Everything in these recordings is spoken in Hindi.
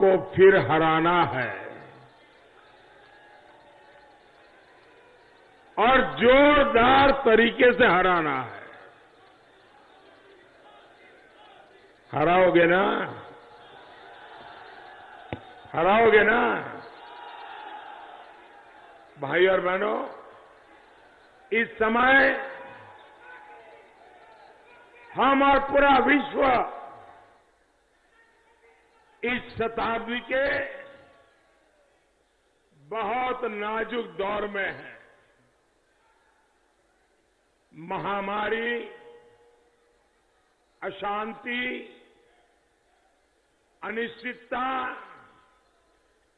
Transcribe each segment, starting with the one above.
को फिर हराना है और जोरदार तरीके से हराना है। हराओगे ना? हराओगे ना? भाई और बहनों, इस समय हम और पूरा विश्व इस शताब्दी के बहुत नाजुक दौर में है। महामारी, अशांति, अनिश्चितता,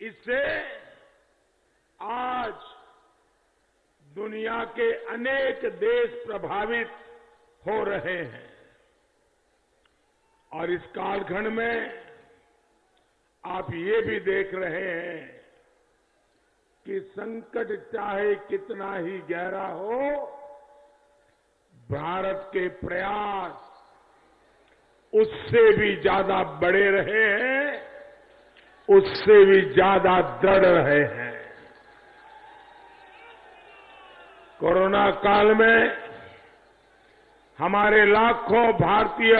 इससे आज दुनिया के अनेक देश प्रभावित हो रहे हैं और इस कालखंड में आप ये भी देख रहे हैं कि संकट चाहे कितना ही गहरा हो, भारत के प्रयास उससे भी ज्यादा बड़े रहे हैं, उससे भी ज्यादा दृढ़ रहे हैं। कोरोना काल में हमारे लाखों भारतीय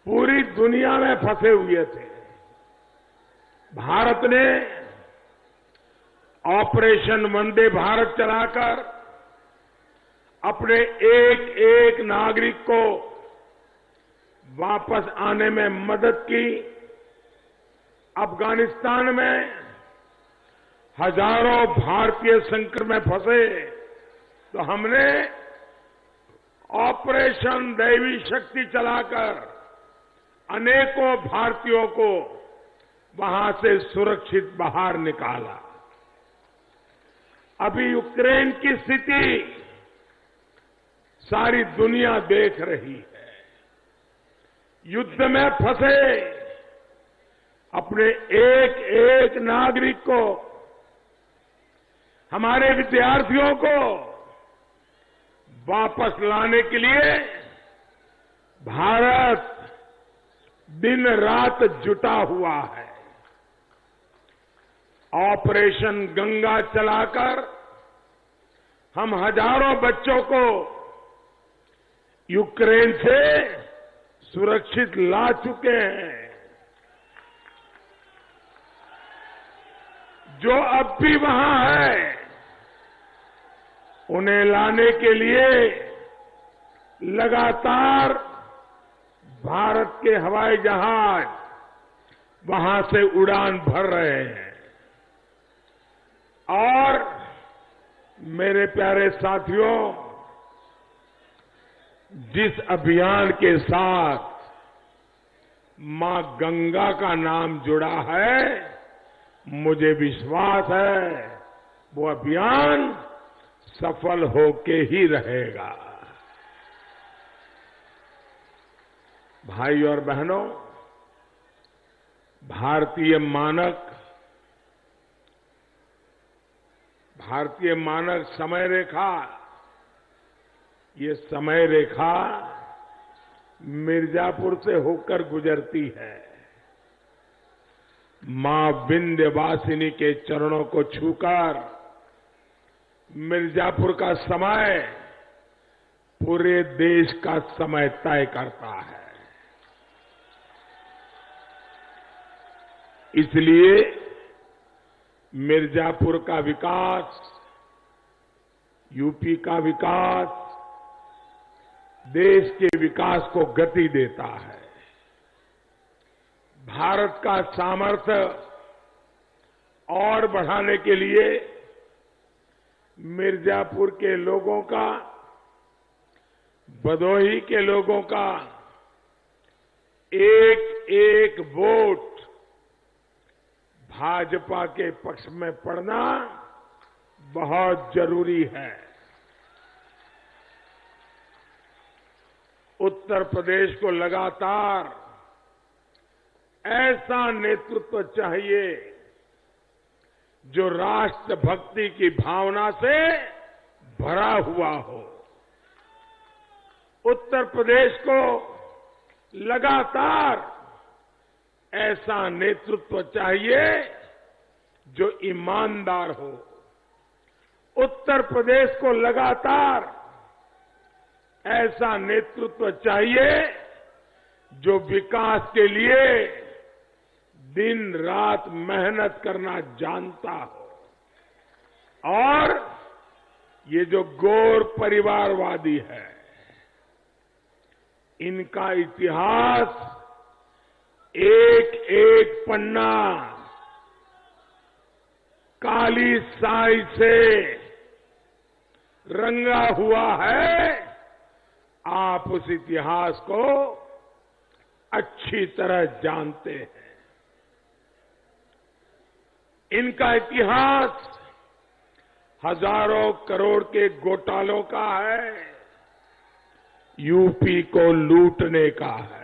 पूरी दुनिया में फंसे हुए थे। भारत ने ऑपरेशन वंदे भारत चलाकर अपने एक एक नागरिक को वापस आने में मदद की। अफगानिस्तान में हजारों भारतीय संकट में फंसे तो हमने ऑपरेशन दैवी शक्ति चलाकर अनेकों भारतीयों को वहां से सुरक्षित बाहर निकाला। अभी यूक्रेन की स्थिति सारी दुनिया देख रही है। युद्ध में फंसे अपने एक एक नागरिक को, हमारे विद्यार्थियों को वापस लाने के लिए भारत दिन रात जुटा हुआ है। ऑपरेशन गंगा चलाकर हम हजारों बच्चों को यूक्रेन से सुरक्षित ला चुके हैं। जो अब भी वहां है, उन्हें लाने के लिए लगातार भारत के हवाई जहाज वहां से उड़ान भर रहे हैं। और मेरे प्यारे साथियों, जिस अभियान के साथ मां गंगा का नाम जुड़ा है, मुझे विश्वास है वो अभियान सफल होके ही रहेगा। भाई और बहनों, भारतीय मानक समय रेखा, ये समय रेखा मिर्जापुर से होकर गुजरती है। मां विंध्यवासिनी के चरणों को छूकर मिर्जापुर का समय पूरे देश का समय तय करता है। इसलिए मिर्जापुर का विकास, यूपी का विकास, देश के विकास को गति देता है। भारत का सामर्थ्य और बढ़ाने के लिए मिर्जापुर के लोगों का, भदोही के लोगों का एक एक वोट भाजपा के पक्ष में पड़ना बहुत जरूरी है। उत्तर प्रदेश को लगातार ऐसा नेतृत्व चाहिए जो राष्ट्रभक्ति की भावना से भरा हुआ हो। उत्तर प्रदेश को लगातार ऐसा नेतृत्व चाहिए जो ईमानदार हो। उत्तर प्रदेश को लगातार ऐसा नेतृत्व चाहिए जो विकास के लिए दिन रात मेहनत करना जानता हो। और ये जो गौर परिवारवादी है, इनका इतिहास एक एक पन्ना काली स्याही से रंगा हुआ है। आप उस इतिहास को अच्छी तरह जानते हैं। इनका इतिहास हजारों करोड़ के घोटालों का है, यूपी को लूटने का है।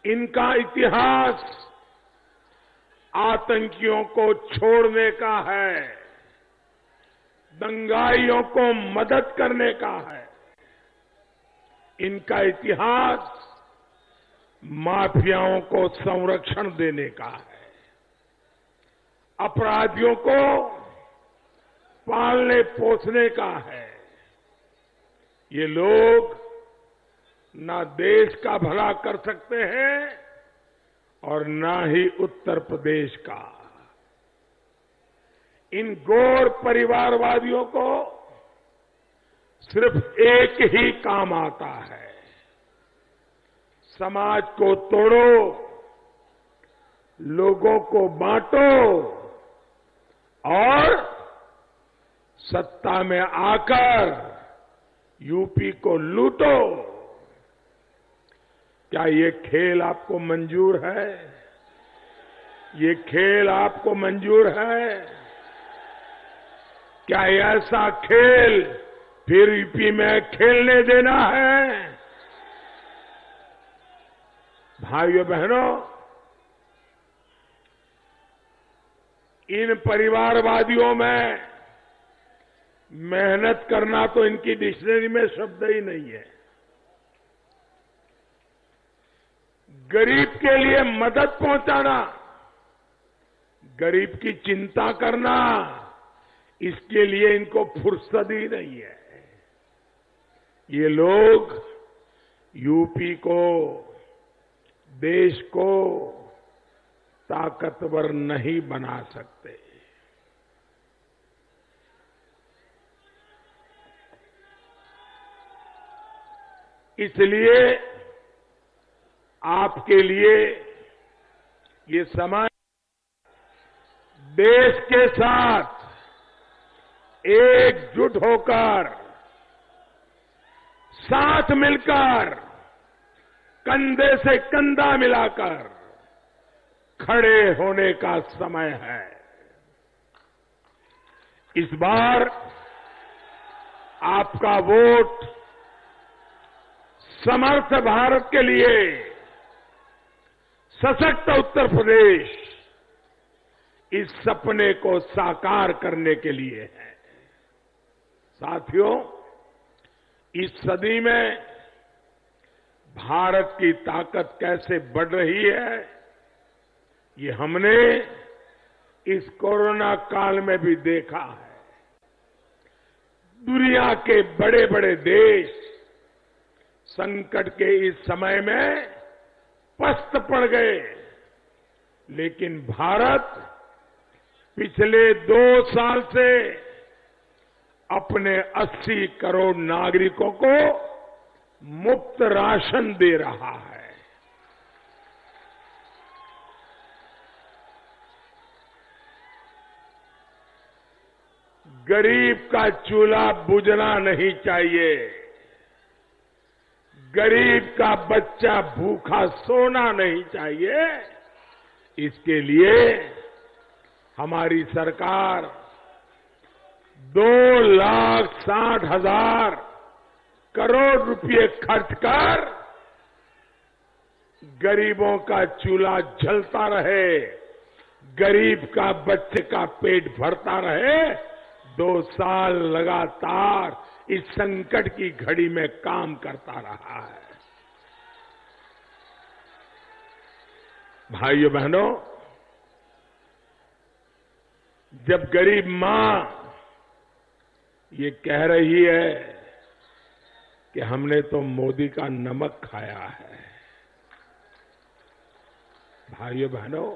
इनका इतिहास आतंकियों को छोड़ने का है, दंगाइयों को मदद करने का है। इनका इतिहास माफियाओं को संरक्षण देने का है, अपराधियों को पालने पोसने का है। ये लोग ना देश का भला कर सकते हैं और ना ही उत्तर प्रदेश का। इन गौर परिवारवादियों को सिर्फ एक ही काम आता है, समाज को तोड़ो, लोगों को बांटो और सत्ता में आकर यूपी को लूटो। क्या ये खेल आपको मंजूर है? ये खेल आपको मंजूर है? क्या ऐसा खेल फिर यूपी में खेलने देना है? भाइयों बहनों, इन परिवारवादियों में मेहनत करना तो इनकी डिक्शनरी में शब्द ही नहीं है। गरीब के लिए मदद पहुंचाना, गरीब की चिंता करना, इसके लिए इनको फुर्सत ही नहीं है। ये लोग यूपी को, देश को ताकतवर नहीं बना सकते। इसलिए आपके लिए ये समय देश के साथ एकजुट होकर, साथ मिलकर, कंधे से कंधा मिलाकर खड़े होने का समय है। इस बार आपका वोट समर्थ भारत के लिए, सशक्त उत्तर प्रदेश, इस सपने को साकार करने के लिए है। साथियों, इस सदी में भारत की ताकत कैसे बढ़ रही है, ये हमने इस कोरोना काल में भी देखा है। दुनिया के बड़े बड़े देश संकट के इस समय में पस्त पड़ गए, लेकिन भारत पिछले 2 साल से अपने 80 करोड़ नागरिकों को मुफ्त राशन दे रहा है। गरीब का चूल्हा बुझना नहीं चाहिए, गरीब का बच्चा भूखा सोना नहीं चाहिए। इसके लिए हमारी सरकार 2,60,000 करोड़ रुपए खर्च कर गरीबों का चूल्हा जलता रहे, गरीब का बच्चे का पेट भरता रहे, 2 साल लगातार इस संकट की घड़ी में काम करता रहा है। भाइयों बहनों, जब गरीब मां ये कह रही है कि हमने तो मोदी का नमक खाया है, भाइयों बहनों,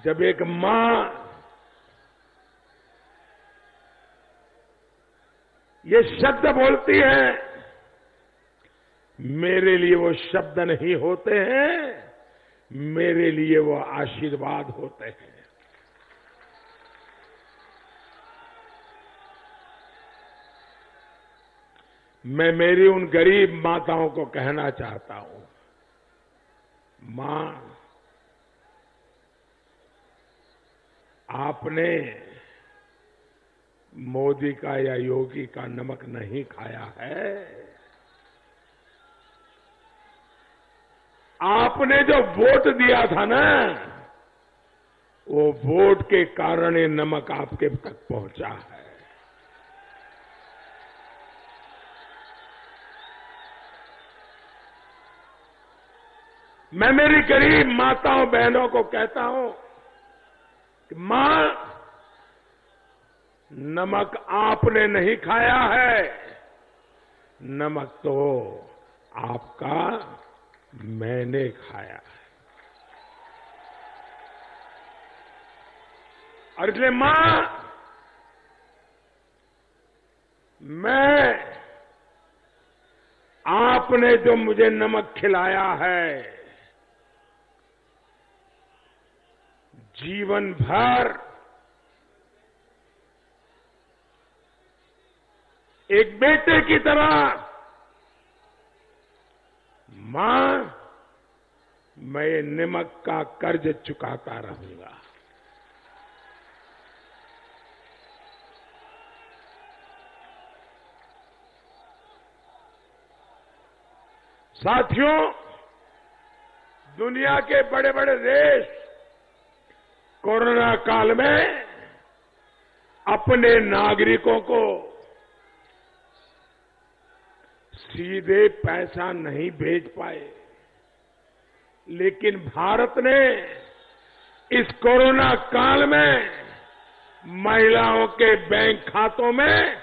जब एक मां ये शब्द बोलती है, मेरे लिए वो शब्द नहीं होते हैं, मेरे लिए वो आशीर्वाद होते हैं। मैं मेरी उन गरीब माताओं को कहना चाहता हूं, मां, आपने मोदी का या योगी का नमक नहीं खाया है। आपने जो वोट दिया था ना, वो वोट के कारण ये नमक आपके तक पहुंचा है। मैं मेरी गरीब माताओं बहनों को कहता हूं कि मां, नमक आपने नहीं खाया है, नमक तो आपका मैंने खाया है। और इसलिए मां, मैं आपने जो मुझे नमक खिलाया है, जीवन भर एक बेटे की तरह, मां, मैं नमक का कर्ज चुकाता रहूंगा। साथियों, दुनिया के बड़े बड़े देश कोरोना काल में अपने नागरिकों को सीधे पैसा नहीं भेज पाए, लेकिन भारत ने इस कोरोना काल में महिलाओं के बैंक खातों में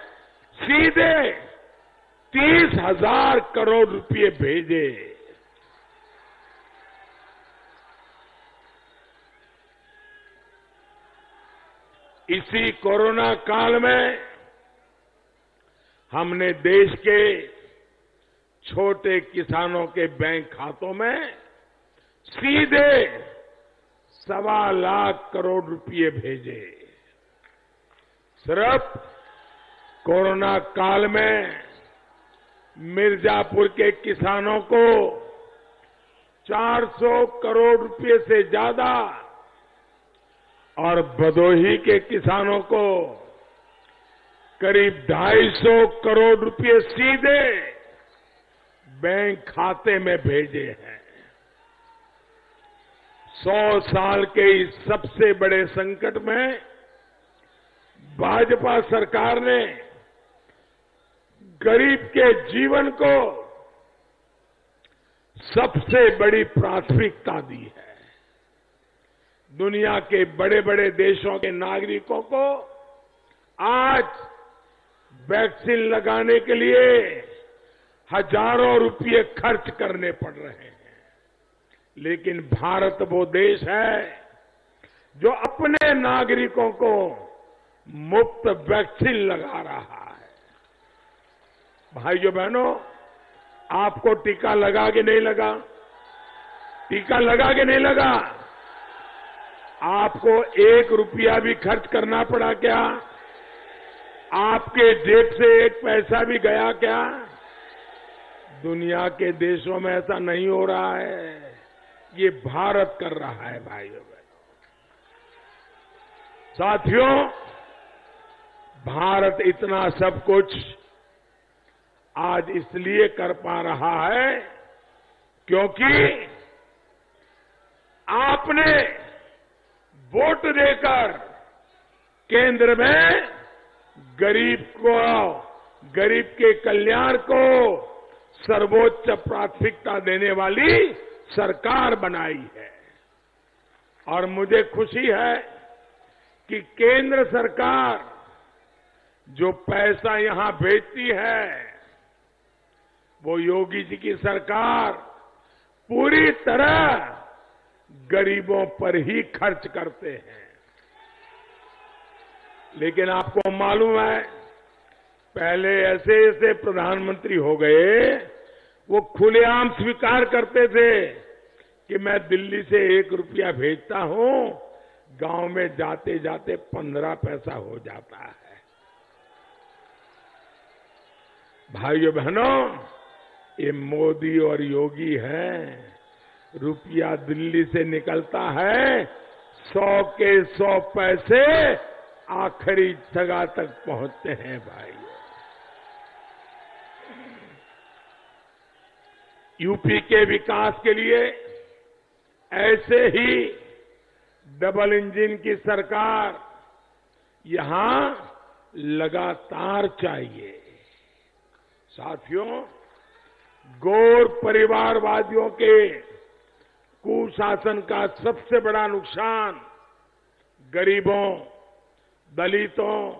सीधे 30,000 करोड़ रुपए भेजे। इसी कोरोना काल में हमने देश के छोटे किसानों के बैंक खातों में सीधे 1.25 लाख करोड़ रुपए भेजे। सिर्फ कोरोना काल में मिर्जापुर के किसानों को 400 करोड़ रुपए से ज्यादा और भदोही के किसानों को करीब 250 करोड़ रुपए सीधे बैंक खाते में भेजे हैं। 100 साल के इस सबसे बड़े संकट में भाजपा सरकार ने गरीब के जीवन को सबसे बड़ी प्राथमिकता दी है। दुनिया के बड़े बड़े देशों के नागरिकों को आज वैक्सीन लगाने के लिए हजारों रुपए खर्च करने पड़ रहे हैं, लेकिन भारत वो देश है जो अपने नागरिकों को मुफ्त वैक्सीन लगा रहा है। भाइयों बहनों, आपको टीका लगा कि नहीं लगा? टीका लगा कि नहीं लगा? आपको 1 रुपया भी खर्च करना पड़ा क्या? आपके जेब से 1 पैसा भी गया क्या? दुनिया के देशों में ऐसा नहीं हो रहा है, ये भारत कर रहा है। भाइयों बहनों, साथियों, भारत इतना सब कुछ आज इसलिए कर पा रहा है क्योंकि आपने वोट देकर केंद्र में गरीब के कल्याण को सर्वोच्च प्राथमिकता देने वाली सरकार बनाई है। और मुझे खुशी है कि केंद्र सरकार जो पैसा यहां भेजती है वो योगी जी की सरकार पूरी तरह गरीबों पर ही खर्च करते हैं। लेकिन आपको मालूम है, पहले ऐसे ऐसे प्रधानमंत्री हो गए, वो खुलेआम स्वीकार करते थे कि मैं दिल्ली से 1 रुपया भेजता हूं, गांव में जाते जाते 15 पैसा हो जाता है। भाइयों बहनों, ये मोदी और योगी है। रुपया दिल्ली से निकलता है, 100 के 100 पैसे आखिरी जगह तक पहुंचते हैं। भाई, यूपी के विकास के लिए ऐसे ही डबल इंजन की सरकार यहां लगातार चाहिए। साथियों, गौर परिवारवादियों के कुशासन का सबसे बड़ा नुकसान गरीबों, दलितों,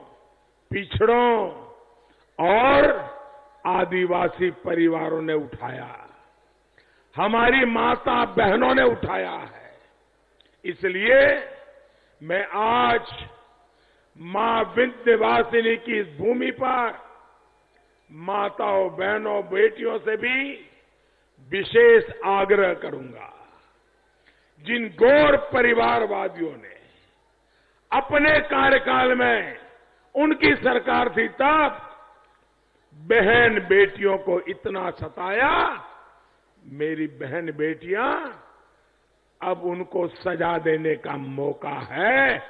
पिछड़ों और आदिवासी परिवारों ने उठाया, हमारी माता बहनों ने उठाया है। इसलिए मैं आज मां विंध्यवासिनी की इस भूमि पर माताओं, बहनों, बेटियों से भी विशेष आग्रह करूंगा। जिन गौर परिवारवादियों ने अपने कार्यकाल में, उनकी सरकार थी तब, बहन बेटियों को इतना सताया, मेरी बहन बेटियां अब उनको सजा देने का मौका है।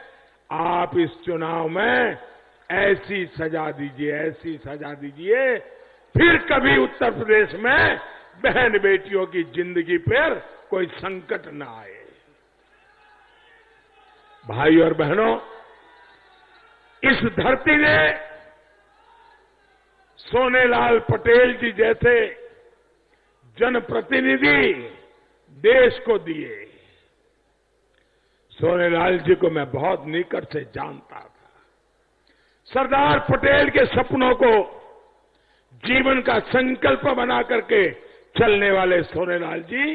आप इस चुनाव में ऐसी सजा दीजिए, ऐसी सजा दीजिए, फिर कभी उत्तर प्रदेश में बहन बेटियों की जिंदगी पर कोई संकट न आए। भाई और बहनों, इस धरती ने सोनेलाल पटेल जी जैसे जनप्रतिनिधि देश को दिए। सोनेलाल जी को मैं बहुत निकट से जानता था। सरदार पटेल के सपनों को जीवन का संकल्प बना करके चलने वाले सोनेलाल जी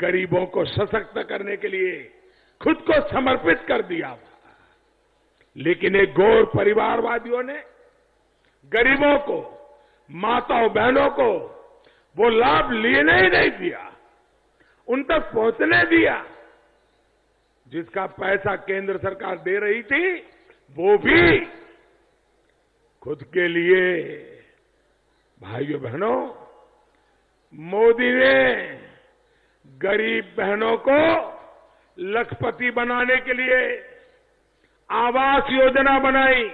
गरीबों को सशक्त करने के लिए खुद को समर्पित कर दिया था। लेकिन एक गौर परिवारवादियों ने गरीबों को, माताओं बहनों को वो लाभ लेने ही नहीं दिया, उन तक पहुंचने दिया। जिसका पैसा केंद्र सरकार दे रही थी, वो भी खुद के लिए। भाइयों बहनों, मोदी ने गरीब बहनों को लखपति बनाने के लिए आवास योजना बनाई।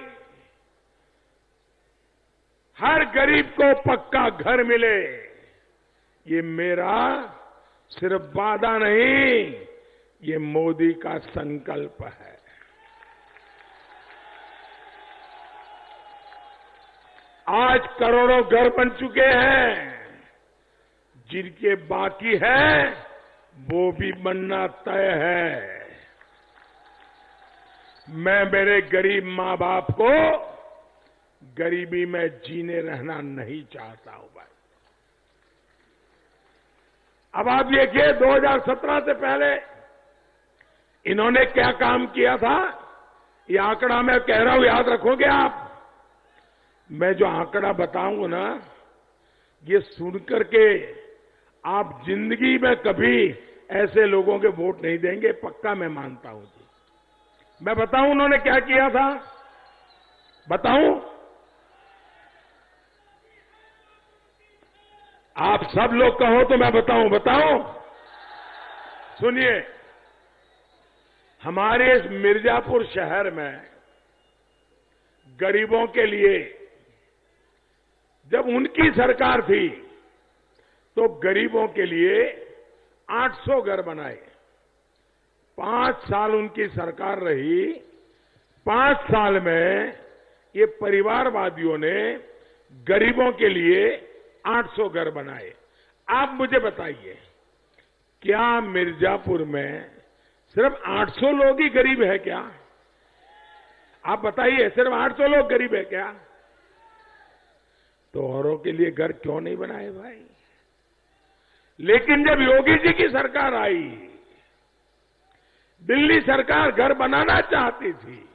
हर गरीब को पक्का घर मिले, ये मेरा सिर्फ वादा नहीं, ये मोदी का संकल्प है। आज करोड़ों घर बन चुके हैं, जिनके बाकी है वो भी बनना तय है। मैं मेरे गरीब मां बाप को गरीबी में जीने रहना नहीं चाहता हूं भाई। अब आप देखिए, 2017 से पहले इन्होंने क्या काम किया था, ये आंकड़ा मैं कह रहा हूं, याद रखोगे आप। मैं जो आंकड़ा बताऊंगा ना, ये सुनकर के आप जिंदगी में कभी ऐसे लोगों के वोट नहीं देंगे, पक्का मैं मानता हूं जी। मैं बताऊं उन्होंने क्या किया था, बताऊं? आप सब लोग कहो तो मैं बताऊं? सुनिए, हमारे इस मिर्जापुर शहर में गरीबों के लिए जब उनकी सरकार थी तो गरीबों के लिए 800 घर बनाए। 5 साल उनकी सरकार रही। 5 साल में ये परिवारवादियों ने गरीबों के लिए 800 घर बनाए। आप मुझे बताइए, क्या मिर्जापुर में सिर्फ 800 लोग ही गरीब है क्या? आप बताइए, सिर्फ 800 लोग गरीब है क्या? तो औरों के लिए घर क्यों नहीं बनाए भाई? लेकिन जब योगी जी की सरकार आई, दिल्ली सरकार घर बनाना चाहती थी,